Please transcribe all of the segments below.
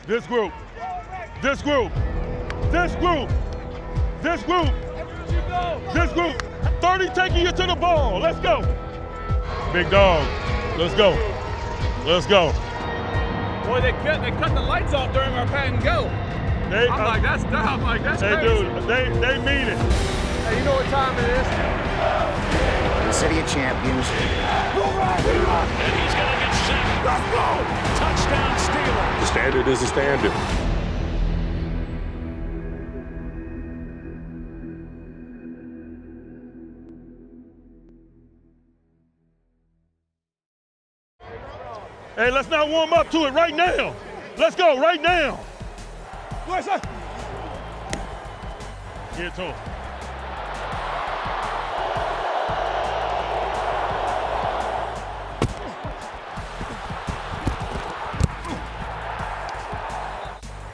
This group. This group. This group. This group. This group. 30 taking you to the ball. Let's go. Big dog. Let's go. Let's go. Boy, they cut the lights off during our pat and go. I'm like, that's dumb. Like, that's they crazy. do. They mean it. Hey, you know what time it is? The City of Champions. And he's going to get set. Let's go! Touchdown Steelers. The standard is the standard. Hey, let's not warm up to it right now. Let's go right now. Where's that? Get to him.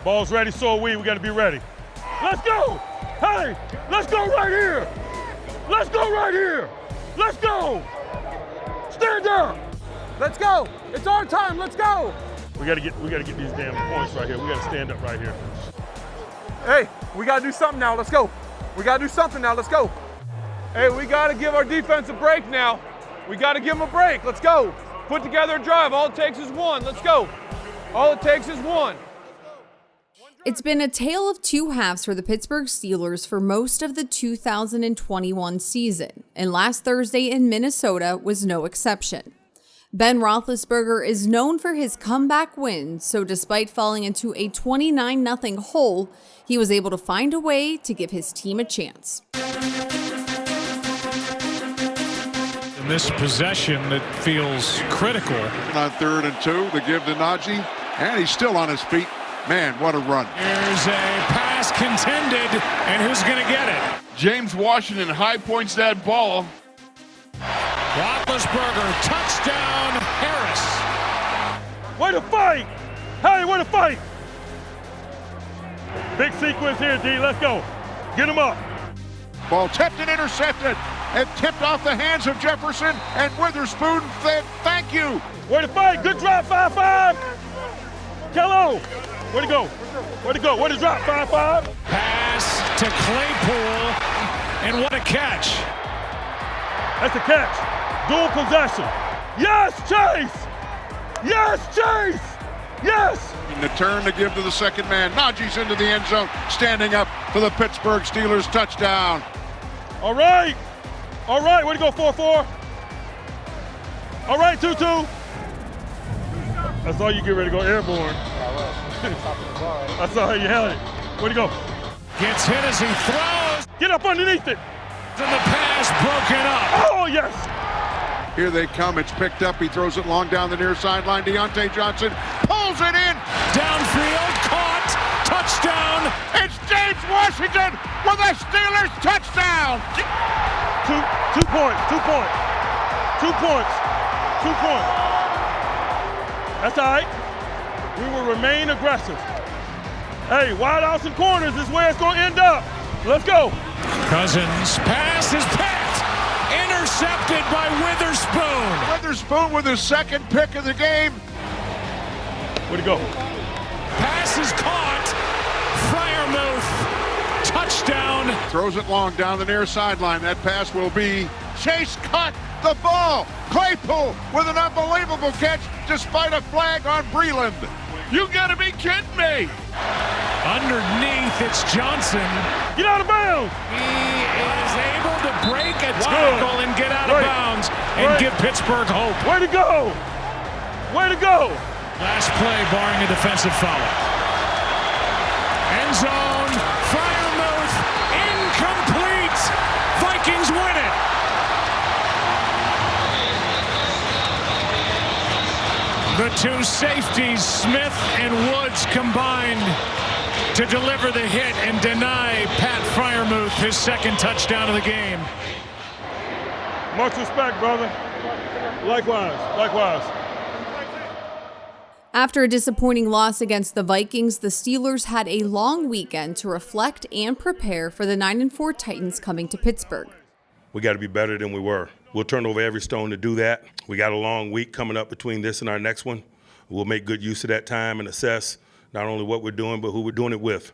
Ball's ready, so are we. We got to be ready. Let's go. Hey, let's go right here. Let's go right here. Let's go. Stand up. Let's go. It's our time. Let's go. We gotta get these damn points right here. We gotta stand up right here. Hey, we gotta do something now. Let's go. We gotta do something now. Let's go. Hey, we gotta give our defense a break now. We gotta give them a break. Let's go. Put together a drive. All it takes is one. Let's go. All it takes is one. It's been a tale of two halves for the Pittsburgh Steelers for most of the 2021 season, and last Thursday in Minnesota was no exception. Ben Roethlisberger is known for his comeback wins, so despite falling into a 29-0 hole, he was able to find a way to give his team a chance. In this possession that feels critical. On 3rd and 2, the give to Najee, and he's still on his feet. Man, what a run. Here's a pass contended, and who's going to get it? James Washington high points that ball. Roethlisberger, touchdown, Harris. Way to fight! Hey, way to fight! Big sequence here, D. Let's go. Get him up. Ball tipped and intercepted, and tipped off the hands of Jefferson, and Witherspoon said, thank you. Way to fight. Good drop, 5-5. Kello, way to go. Way to go. Way to drop, 5-5. Pass to Claypool, and what a catch. That's a catch. Dual possession. Yes, Chase! Yes, Chase! Yes! And the turn to give to the second man. Najee's into the end zone, standing up for the Pittsburgh Steelers touchdown. All right. All right, way to go, 4-4. All right, 2-2. I saw you get ready to go airborne. I saw how you held it. Way to go. Gets hit as he throws. Get up underneath it. And the pass broken up. Oh, yes. Here they come. It's picked up. He throws it long down the near sideline. Deontay Johnson pulls it in. Downfield, caught. Touchdown. It's James Washington with a Steelers touchdown. 2 points. 2 points. 2 points. 2 points. That's all right. We will remain aggressive. Hey, wide outs and corners is where it's going to end up. Let's go. Cousins, pass is picked. Intercepted by Witherspoon. Witherspoon with his second pick of the game. Way to go. Pass is caught. Freiermuth, touchdown. Throws it long down the near sideline. That pass will be Chase caught the ball. Claypool with an unbelievable catch despite a flag on Breland. You gotta be kidding me. Underneath, it's Johnson. Get out of bounds. He is able to break a tackle and get out of bounds and give Pittsburgh hope. Way to go. Way to go. Last play barring a defensive foul. End zone, Freiermuth, incomplete. Vikings win it. The two safeties, Smith and Woods, combined to deliver the hit and deny Pat Freiermuth his second touchdown of the game. Much respect, brother. Likewise, likewise. After a disappointing loss against the Vikings, the Steelers had a long weekend to reflect and prepare for the 9-4 Titans coming to Pittsburgh. We got to be better than we were. We'll turn over every stone to do that. We got a long week coming up between this and our next one. We'll make good use of that time and assess not only what we're doing, but who we're doing it with.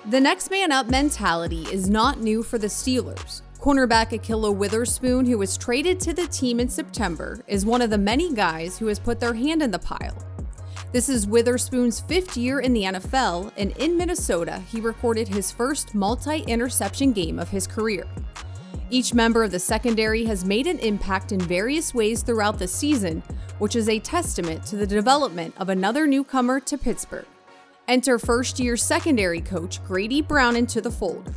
The next man up mentality is not new for the Steelers. Cornerback Ahkello Witherspoon, who was traded to the team in September, is one of the many guys who has put their hand in the pile. This is Witherspoon's 5th year in the NFL, and in Minnesota, he recorded his first multi-interception game of his career. Each member of the secondary has made an impact in various ways throughout the season, which is a testament to the development of another newcomer to Pittsburgh. Enter first-year secondary coach Grady Brown into the fold.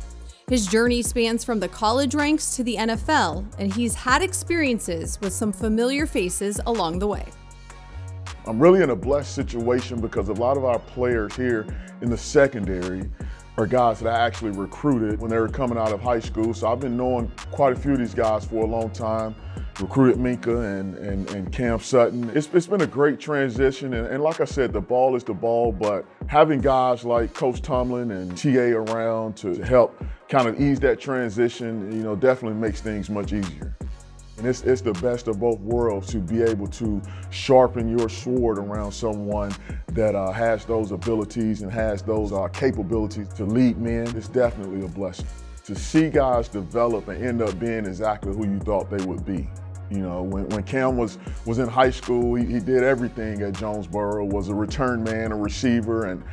His journey spans from the college ranks to the NFL, and he's had experiences with some familiar faces along the way. I'm really in a blessed situation because a lot of our players here in the secondary are guys that I actually recruited when they were coming out of high school. So I've been knowing quite a few of these guys for a long time. Recruited Minka and Cam Sutton. It's been a great transition, and like I said, the ball is the ball, but having guys like Coach Tomlin and TA around to help kind of ease that transition, definitely makes things much easier. And it's the best of both worlds to be able to sharpen your sword around someone that has those abilities and has those capabilities to lead men. It's definitely a blessing. To see guys develop and end up being exactly who you thought they would be. When Cam was in high school, he did everything at Jonesboro, was a return man, a receiver, and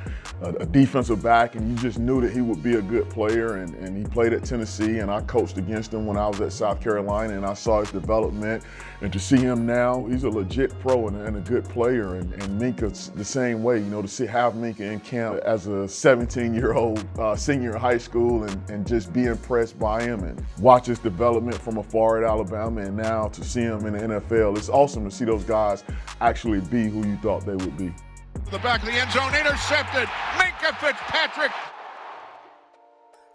a defensive back, and you just knew that he would be a good player, and he played at Tennessee, and I coached against him when I was at South Carolina, and I saw his development, and to see him now, he's a legit pro and a good player, and Minka's the same way, to have Minka in camp as a 17-year-old senior in high school and just be impressed by him and watch his development from afar at Alabama, and now to see him in the NFL. It's awesome to see those guys actually be who you thought they would be. The back of the end zone, intercepted. Minka Fitzpatrick.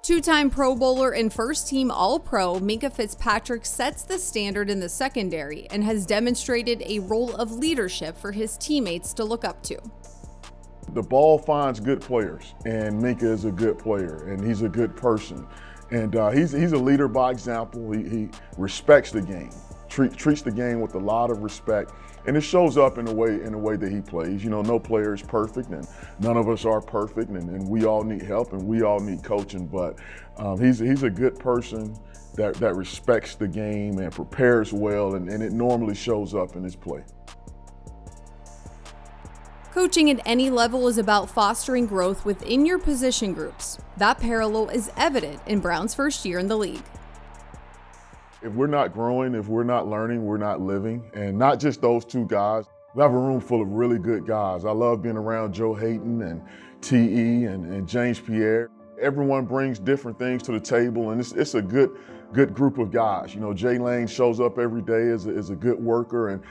Two-time Pro Bowler and first-team All-Pro, Minka Fitzpatrick sets the standard in the secondary and has demonstrated a role of leadership for his teammates to look up to. The ball finds good players, and Minka is a good player, and he's a good person. And he's a leader by example. He respects the game, treats the game with a lot of respect, and it shows up in the way that he plays. No player is perfect, and none of us are perfect, and we all need help, and we all need coaching. But he's a good person that respects the game and prepares well, and it normally shows up in his play. Coaching at any level is about fostering growth within your position groups. That parallel is evident in Brown's first year in the league. If we're not growing, if we're not learning, we're not living. And not just those two guys. We have a room full of really good guys. I love being around Joe Hayton and T.E. and James Pierre. Everyone brings different things to the table, and it's a good group of guys. Jay Lane shows up every day as a good worker, and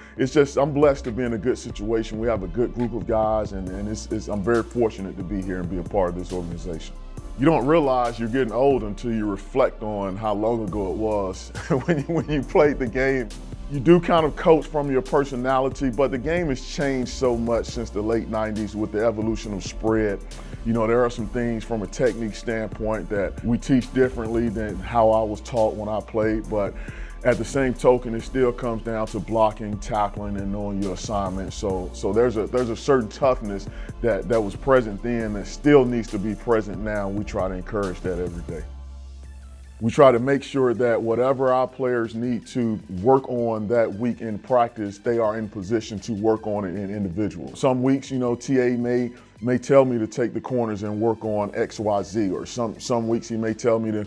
I'm blessed to be in a good situation. We have a good group of guys, and I'm very fortunate to be here and be a part of this organization. You don't realize you're getting old until you reflect on how long ago it was when you played the game. You do kind of coach from your personality, but the game has changed so much since the late 90s with the evolution of spread. There are some things from a technique standpoint that we teach differently than how I was taught when I played, but at the same token, it still comes down to blocking, tackling, and knowing your assignment. So there's a certain toughness that was present then that still needs to be present now. We try to encourage that every day. We try to make sure that whatever our players need to work on that week in practice, they are in position to work on it in individual. Some weeks, TA may tell me to take the corners and work on X, Y, Z, or some weeks he may tell me to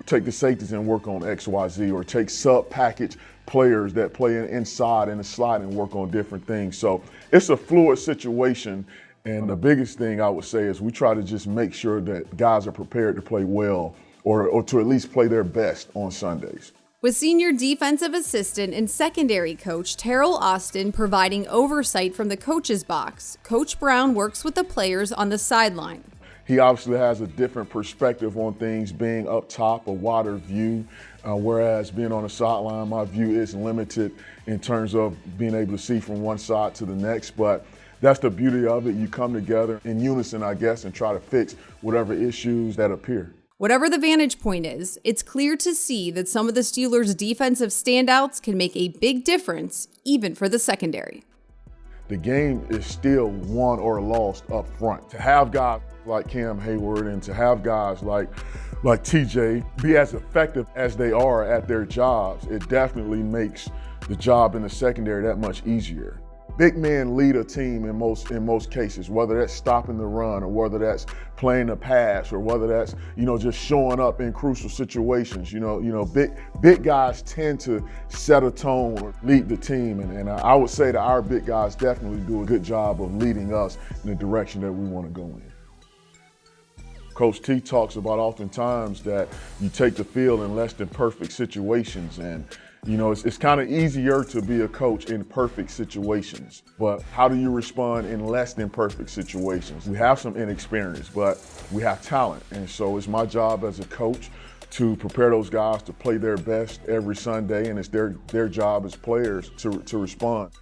take the safeties and work on X, Y, Z, or take sub-package players that play inside in the slot and work on different things. So it's a fluid situation, and the biggest thing I would say is we try to just make sure that guys are prepared to play well or to at least play their best on Sundays. With senior defensive assistant and secondary coach Terrell Austin providing oversight from the coach's box, Coach Brown works with the players on the sideline. He obviously has a different perspective on things, being up top, a wider view, whereas being on the sideline, my view is limited in terms of being able to see from one side to the next. But that's the beauty of it. You come together in unison, I guess, and try to fix whatever issues that appear. Whatever the vantage point is, it's clear to see that some of the Steelers' defensive standouts can make a big difference, even for the secondary. the game is still won or lost up front. To have guys like Cam Hayward and to have guys like TJ be as effective as they are at their jobs, it definitely makes the job in the secondary that much easier. Big men lead a team in most cases, whether that's stopping the run or whether that's playing the pass or whether that's, just showing up in crucial situations. Big guys tend to set a tone or lead the team, and I would say that our big guys definitely do a good job of leading us in the direction that we want to go in. Coach T talks about oftentimes that you take the field in less than perfect situations, and it's kind of easier to be a coach in perfect situations, but how do you respond in less than perfect situations? We have some inexperience, but we have talent, and so it's my job as a coach to prepare those guys to play their best every Sunday, and it's their job as players to respond.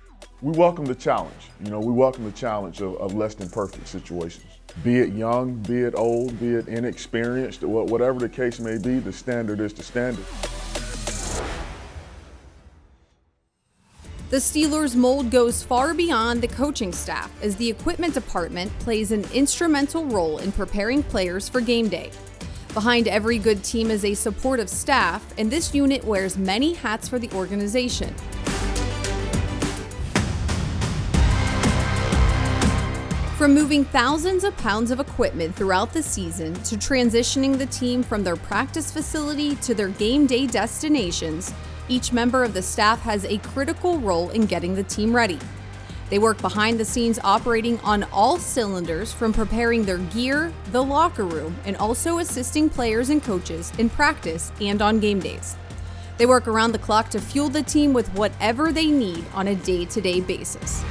We welcome the challenge. We welcome the challenge of less than perfect situations. Be it young, be it old, be it inexperienced, whatever the case may be, the standard is the standard. The Steelers' mold goes far beyond the coaching staff, as the equipment department plays an instrumental role in preparing players for game day. Behind every good team is a supportive staff, and this unit wears many hats for the organization. From moving thousands of pounds of equipment throughout the season to transitioning the team from their practice facility to their game day destinations, each member of the staff has a critical role in getting the team ready. They work behind the scenes operating on all cylinders, from preparing their gear, the locker room, and also assisting players and coaches in practice and on game days. They work around the clock to fuel the team with whatever they need on a day-to-day basis.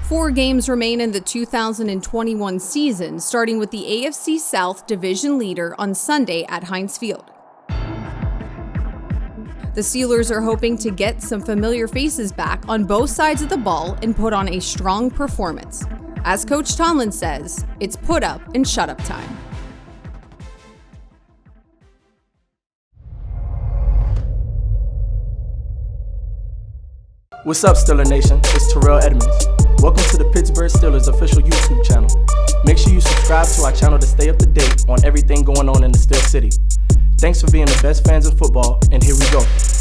Four games remain in the 2021 season, starting with the AFC South division leader on Sunday at Heinz Field. The Steelers are hoping to get some familiar faces back on both sides of the ball and put on a strong performance. As Coach Tomlin says, it's put up and shut up time. What's up, Steeler Nation? It's Terrell Edmonds. Welcome to the Pittsburgh Steelers official YouTube channel. Make sure you subscribe to our channel to stay up to date on everything going on in the Steel City. Thanks for being the best fans of football, and here we go.